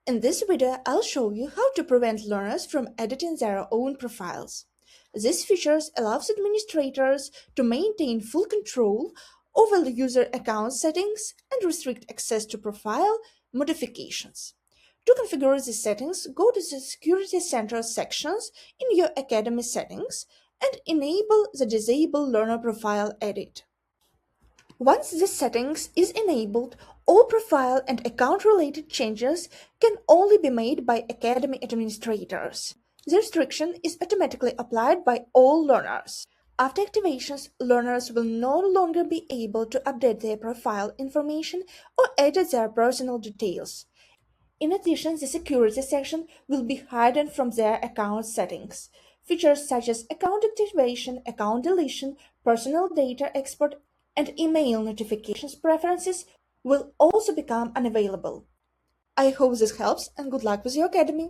In this video, I'll show you how to prevent learners from editing their own profiles. This feature allows administrators to maintain full control over the user account settings and restrict access to profile modifications. To configure these settings, go to the Security Center sections in your Academy settings and enable the Disable Learner Profile Edit. Once this settings is enabled, all profile and account-related changes can only be made by Academy administrators. The restriction is automatically applied by all learners. After activations, learners will no longer be able to update their profile information or edit their personal details. In addition, the security section will be hidden from their account settings. Features such as account activation, account deletion, personal data export, and email notifications preferences will also become unavailable. I hope this helps and good luck with your Academy!